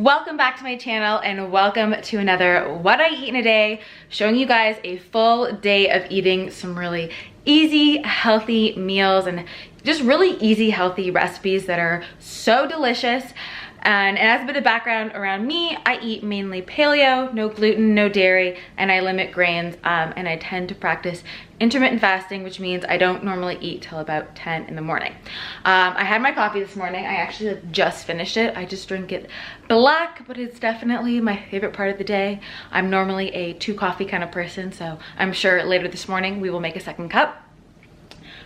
Welcome back to my channel and welcome to another What I Eat in a Day, showing you guys a full day of eating some really easy, healthy meals and just really easy, healthy recipes that are so delicious. And as a bit of background around me, I eat mainly paleo, no gluten, no dairy, and I limit grains, and I tend to practice intermittent fasting, which means I don't normally eat till about 10 in the morning. I had my coffee this morning. I actually just finished it. I just drink it black, but it's definitely my favorite part of the day. I'm normally a 2 coffee kind of person, so I'm sure later this morning we will make a second cup.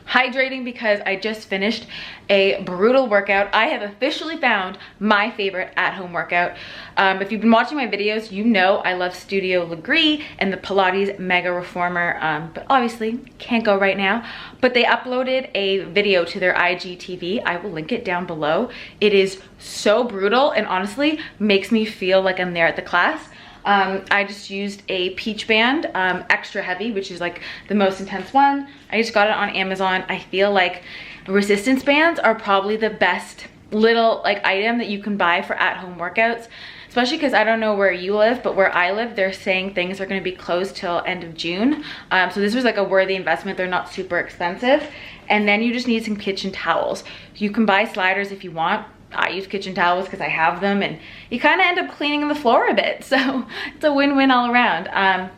Hydrating because I just finished a brutal workout. I have officially found my favorite at-home workout. If you've been watching my videos, you know I love Studio Legree and the Pilates Mega Reformer, but obviously can't go right now. But they uploaded a video to their IGTV. I will link it down below. It is so brutal and honestly makes me feel like I'm there at the class. I just used a peach band, extra heavy, which is like the most intense one. I just got it on Amazon. I feel like resistance bands are probably the best little like item that you can buy for at-home workouts, especially because I don't know where you live, but where I live, they're saying things are going to be closed till end of June. So this was like a worthy investment. They're not super expensive. And then you just need some kitchen towels. You can buy sliders if you want. I use kitchen towels because I have them, and you kind of end up cleaning the floor a bit, so it's a win-win all around.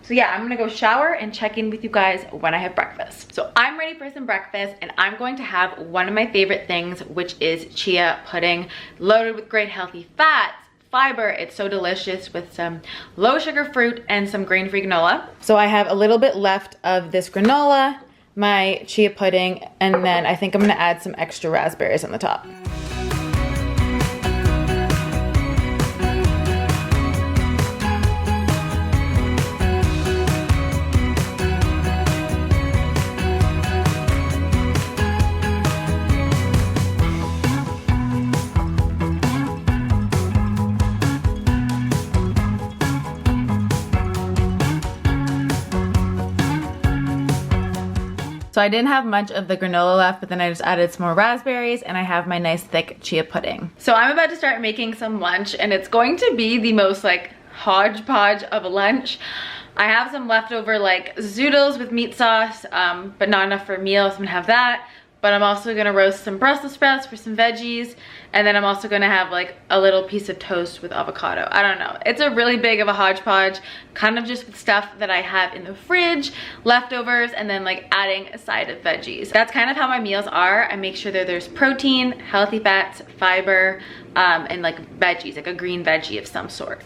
So yeah, I'm gonna go shower and check in with you guys when I have breakfast. So I'm ready for some breakfast, and I'm going to have one of my favorite things, which is chia pudding, loaded with great healthy fats, fiber. It's so delicious with some low sugar fruit and some grain-free granola. So I have a little bit left of this granola, my chia pudding, and then I think I'm gonna add some extra raspberries on the top. So I didn't have much of the granola left, but then I just added some more raspberries and I have my nice thick chia pudding. So I'm about to start making some lunch, and it's going to be the most like hodgepodge of a lunch. I have some leftover like zoodles with meat sauce, but not enough for a meal, so I'm gonna have that. But I'm also gonna roast some Brussels sprouts for some veggies. And then I'm also gonna have like a little piece of toast with avocado. I don't know, it's a really big of a hodgepodge, kind of just with stuff that I have in the fridge, leftovers, and then like adding a side of veggies. That's kind of how my meals are. I make sure that there's protein, healthy fats, fiber, and like veggies, like a green veggie of some sort.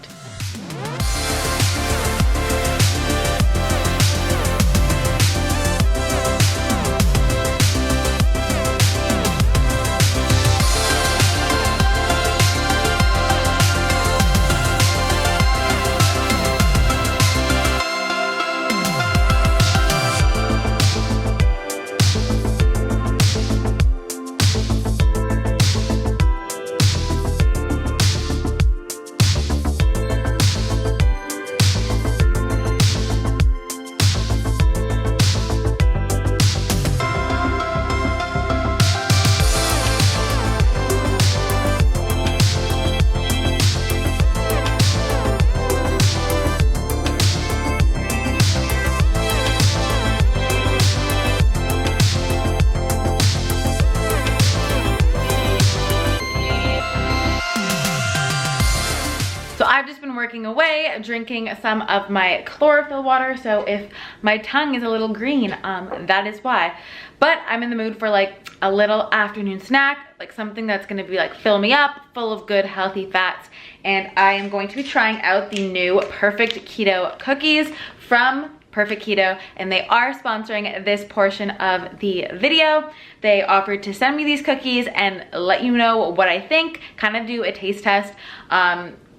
I've just been working away, drinking some of my chlorophyll water, so if my tongue is a little green, that is why. But I'm in the mood for like a little afternoon snack, like something that's gonna be like fill me up, full of good healthy fats, and I am going to be trying out the new Perfect Keto cookies from Perfect Keto, and they are sponsoring this portion of the video. They offered to send me these cookies and let you know what I think, kind of do a taste test.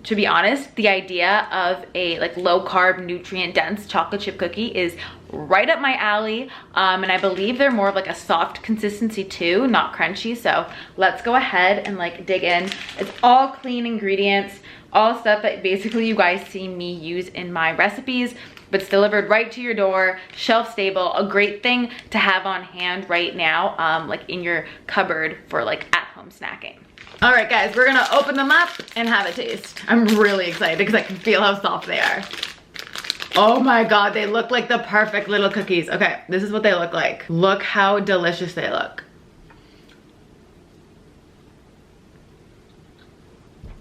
To be honest, the idea of a like low carb, nutrient dense chocolate chip cookie is right up my alley. And I believe they're more of like a soft consistency too, not crunchy. So let's go ahead and like dig in. It's all clean ingredients, all stuff that basically you guys see me use in my recipes. but it's delivered right to your door, shelf stable, a great thing to have on hand right now, like in your cupboard for like at-home snacking. All right, guys, we're gonna open them up and have a taste. I'm really excited because I can feel how soft they are. Oh my God, they look like the perfect little cookies. Okay, this is what they look like. Look how delicious they look.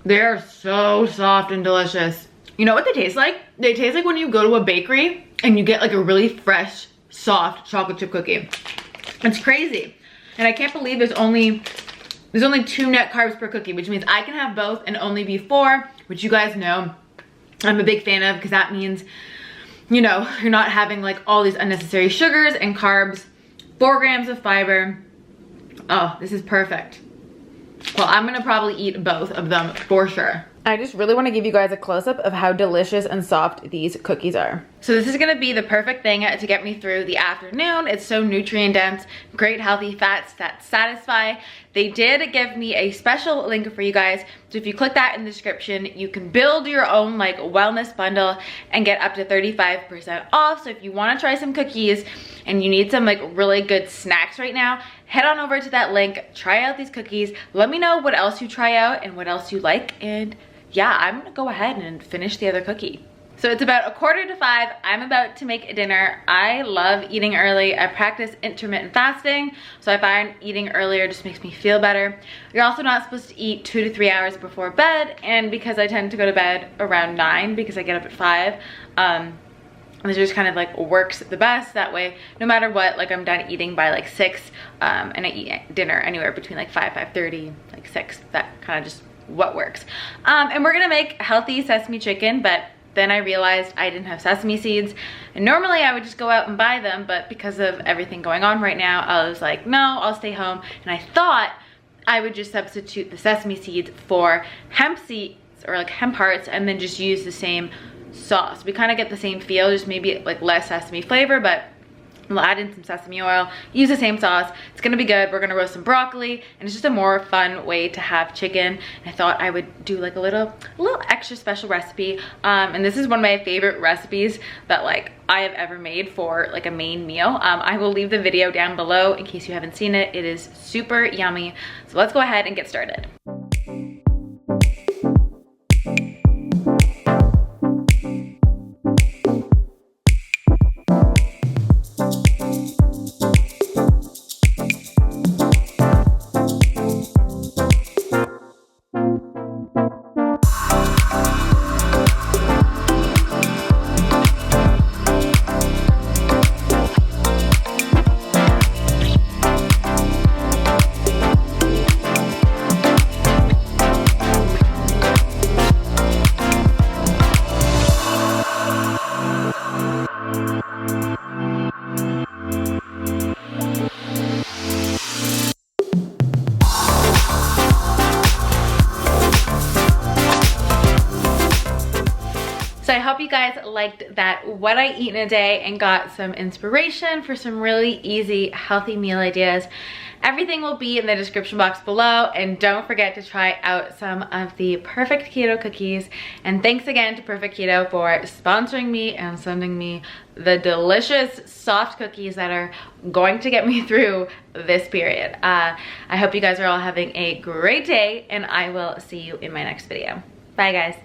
They are so soft and delicious. You know what they taste like? They taste like when you go to a bakery and you get like a really fresh, soft chocolate chip cookie. It's crazy. And I can't believe there's only 2 net carbs per cookie, which means I can have both and only be 4, which you guys know I'm a big fan of, because that means, you know, you're not having like all these unnecessary sugars and carbs, 4 grams of fiber. Oh, this is perfect. Well, I'm gonna probably eat both of them for sure. I just really want to give you guys a close-up of how delicious and soft these cookies are. So this is gonna be the perfect thing to get me through the afternoon. It's so nutrient dense, great healthy fats that satisfy. They did give me a special link for you guys. So if you click that in the description, you can build your own like wellness bundle and get up to 35% off. So if you wanna try some cookies and you need some like really good snacks right now, head on over to that link, try out these cookies. Let me know what else you try out and what else you like. And yeah, I'm gonna go ahead and finish the other cookie. So it's about 4:45. I'm about to make dinner. I love eating early. I practice intermittent fasting, so I find eating earlier just makes me feel better. You're also not supposed to eat 2 to 3 hours before bed, and because I tend to go to bed around 9 because I get up at 5, this just kind of like works the best. That way, no matter what, like I'm done eating by like 6, and I eat dinner anywhere between like 5:30, like 6. That kind of just what works. And we're gonna make healthy sesame chicken, but then I realized I didn't have sesame seeds, and normally I would just go out and buy them, but because of everything going on right now, I was like, no, I'll stay home. And I thought I would just substitute the sesame seeds for hemp seeds or like hemp hearts, and then just use the same sauce. We kind of get the same feel, just maybe like less sesame flavor, but we'll add in some sesame oil, use the same sauce. It's gonna be good. We're gonna roast some broccoli, and it's just a more fun way to have chicken. I thought I would do like a little extra special recipe. And this is one of my favorite recipes that like I have ever made for like a main meal. I will leave the video down below in case you haven't seen it. It is super yummy. So let's go ahead and get started. So I hope you guys liked that what I eat in a day and got some inspiration for some really easy, healthy meal ideas. Everything will be in the description box below, and don't forget to try out some of the Perfect Keto cookies. And thanks again to Perfect Keto for sponsoring me and sending me the delicious soft cookies that are going to get me through this period. I hope you guys are all having a great day, and I will see you in my next video. Bye guys.